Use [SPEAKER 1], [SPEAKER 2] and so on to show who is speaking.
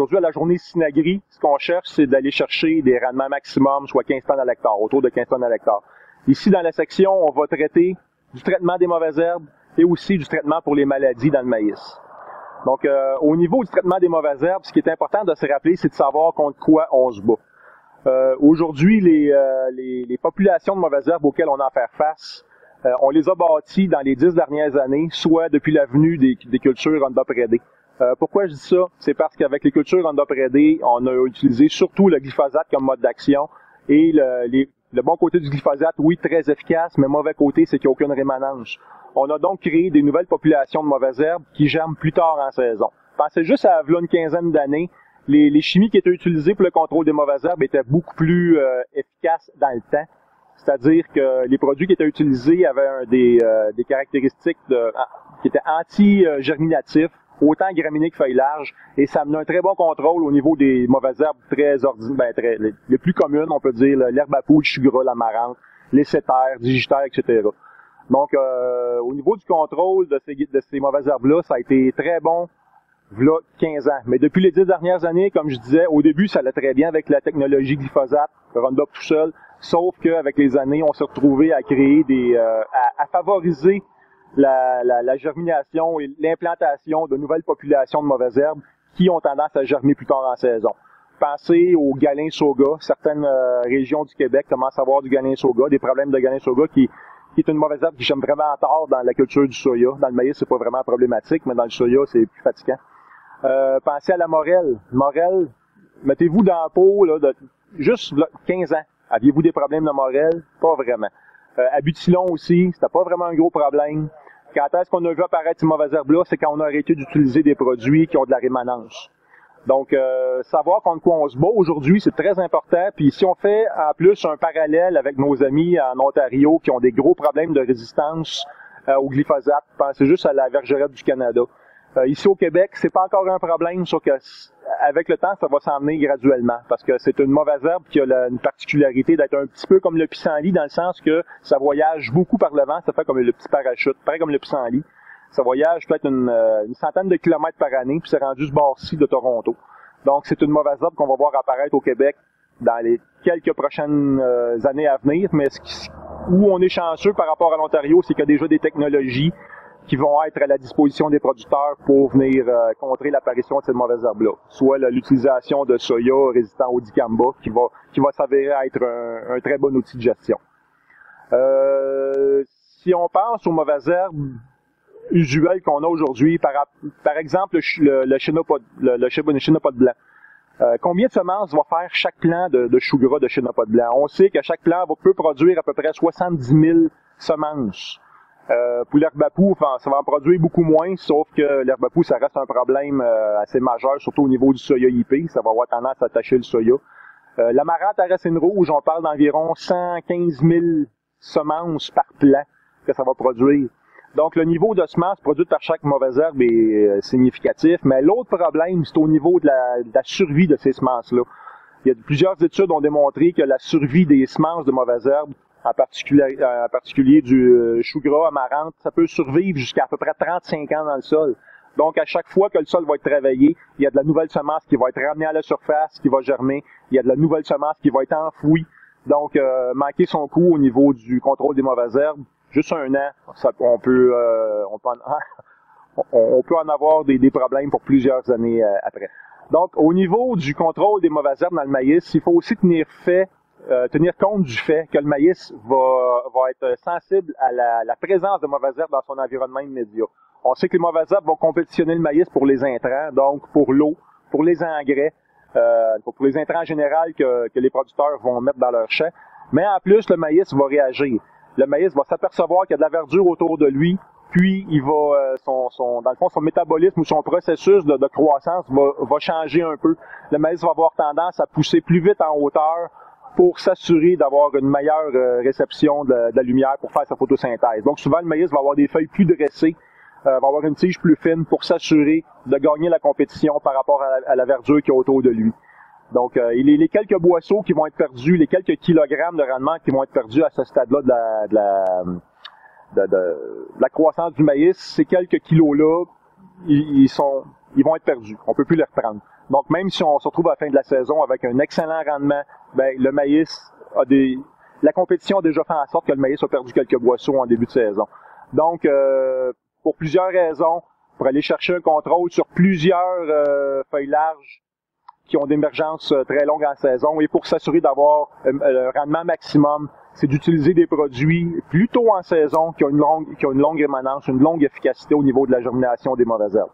[SPEAKER 1] Aujourd'hui, à la journée Synagri, ce qu'on cherche, c'est d'aller chercher des rendements maximum, soit 15 tonnes à l'hectare, autour de 15 tonnes à l'hectare. Ici, dans la section, on va traiter du traitement des mauvaises herbes et aussi du traitement pour les maladies dans le maïs. Donc, au niveau du traitement des mauvaises herbes, ce qui est important de se rappeler, c'est de savoir contre quoi on se bat. Aujourd'hui, les populations de mauvaises herbes auxquelles on a à faire face, on les a bâties dans les 10 dernières années, soit depuis la venue des cultures Roundup Ready. Pourquoi je dis ça? C'est parce qu'avec les cultures Roundup Ready, on a utilisé surtout le glyphosate comme mode d'action. Et le bon côté du glyphosate, oui, très efficace, mais mauvais côté, c'est qu'il n'y a aucune rémanence. On a donc créé des nouvelles populations de mauvaises herbes qui germent plus tard en saison. Pensez juste à une quinzaine d'années, les chimies qui étaient utilisées pour le contrôle des mauvaises herbes étaient beaucoup plus efficaces dans le temps. C'est-à-dire que les produits qui étaient utilisés avaient des caractéristiques qui étaient anti-germinatifs, autant graminées que feuilles larges, et ça amenait un très bon contrôle au niveau des mauvaises herbes très ordinaires, les plus communes, on peut dire, l'herbe à poule, le chou-gras, l'amarante, les sétères, digitaires, etc. Donc, au niveau du contrôle de ces mauvaises herbes-là, ça a été très bon, voilà 15 ans. Mais depuis les 10 dernières années, comme je disais, au début, ça allait très bien avec la technologie glyphosate, Roundup tout seul, sauf qu'avec les années, on s'est retrouvé à créer à favoriser la germination et l'implantation de nouvelles populations de mauvaises herbes qui ont tendance à germer plus tard en saison. Pensez au galin soga. Certaines régions du Québec commencent à avoir du galin soga, des problèmes de galin soga qui est une mauvaise herbe qui germe vraiment tard dans la culture du soya. Dans le maïs, c'est pas vraiment problématique, mais dans le soya, c'est plus fatigant. Pensez à la morelle. Morelle, mettez-vous dans la peau là, de juste 15 ans. Aviez-vous des problèmes de morelle? Pas vraiment. Abutilon aussi, c'était pas vraiment un gros problème. Quand est-ce qu'on a vu apparaître ces mauvaises herbes-là? C'est quand on a arrêté d'utiliser des produits qui ont de la rémanence. Donc, savoir contre quoi on se bat aujourd'hui, c'est très important. Puis si on fait en plus un parallèle avec nos amis en Ontario qui ont des gros problèmes de résistance au glyphosate, pensez juste à la vergerette du Canada. Ici au Québec, c'est pas encore un problème, sauf que avec le temps, ça va s'emmener graduellement, parce que c'est une mauvaise herbe qui a une particularité d'être un petit peu comme le pissenlit, dans le sens que ça voyage beaucoup par le vent, ça fait comme le petit parachute, pareil comme le pissenlit. Ça voyage peut-être une centaine de kilomètres par année, puis c'est rendu ce bord-ci de Toronto. Donc c'est une mauvaise herbe qu'on va voir apparaître au Québec dans les quelques prochaines années à venir, mais où on est chanceux par rapport à l'Ontario, c'est qu'il y a déjà des technologies qui vont être à la disposition des producteurs pour venir contrer l'apparition de cette mauvaise herbe-là. Soit l'utilisation de soya résistant au dicamba, qui va s'avérer être un très bon outil de gestion. Si on pense aux mauvaises herbes usuelles qu'on a aujourd'hui, par exemple le chénopode blanc. Combien de semences va faire chaque plant de chou-gras de chénopode blanc? On sait que chaque plant peut produire à peu près 70 000 semences. Pour l'herbe à poux, ça va en produire beaucoup moins, sauf que l'herbe à poux, ça reste un problème assez majeur, surtout au niveau du soya IP. Ça va avoir tendance à attacher le soya. L'amarante à racine rouge, on parle d'environ 115 000 semences par plant que ça va produire. Donc, le niveau de semences produites par chaque mauvaise herbe est significatif. Mais l'autre problème, c'est au niveau de la survie de ces semences-là. Plusieurs études ont démontré que la survie des semences de mauvaises herbes, en particulier du chou-gras, amarante, ça peut survivre jusqu'à peu près 35 ans dans le sol. Donc, à chaque fois que le sol va être travaillé, il y a de la nouvelle semence qui va être ramenée à la surface, qui va germer. Il y a de la nouvelle semence qui va être enfouie. Donc, manquer son coup au niveau du contrôle des mauvaises herbes, juste un an, on peut en avoir des problèmes pour plusieurs années après. Donc, au niveau du contrôle des mauvaises herbes dans le maïs, il faut aussi tenir compte du fait que le maïs va être sensible à la présence de mauvaises herbes dans son environnement immédiat. On sait que les mauvaises herbes vont compétitionner le maïs pour les intrants, donc pour l'eau, pour les engrais, pour les intrants en général que les producteurs vont mettre dans leurs champs. Mais en plus, le maïs va réagir. Le maïs va s'apercevoir qu'il y a de la verdure autour de lui, puis il va dans le fond, son métabolisme ou son processus de croissance va changer un peu. Le maïs va avoir tendance à pousser plus vite en hauteur pour s'assurer d'avoir une meilleure réception de la lumière pour faire sa photosynthèse. Donc souvent, le maïs va avoir des feuilles plus dressées, va avoir une tige plus fine pour s'assurer de gagner la compétition par rapport à la verdure qui est autour de lui. Donc, les quelques boisseaux qui vont être perdus, les quelques kilogrammes de rendement qui vont être perdus à ce stade-là de la croissance du maïs, ces quelques kilos-là, ils vont être perdus. On peut plus les reprendre. Donc, même si on se retrouve à la fin de la saison avec un excellent rendement, ben, le maïs la compétition a déjà fait en sorte que le maïs a perdu quelques boisseaux en début de saison. Donc, pour plusieurs raisons, pour aller chercher un contrôle sur plusieurs feuilles larges qui ont d'émergence très longue en saison et pour s'assurer d'avoir le rendement maximum, c'est d'utiliser des produits plus tôt en saison qui ont une longue émanence, une longue efficacité au niveau de la germination des mauvaises herbes.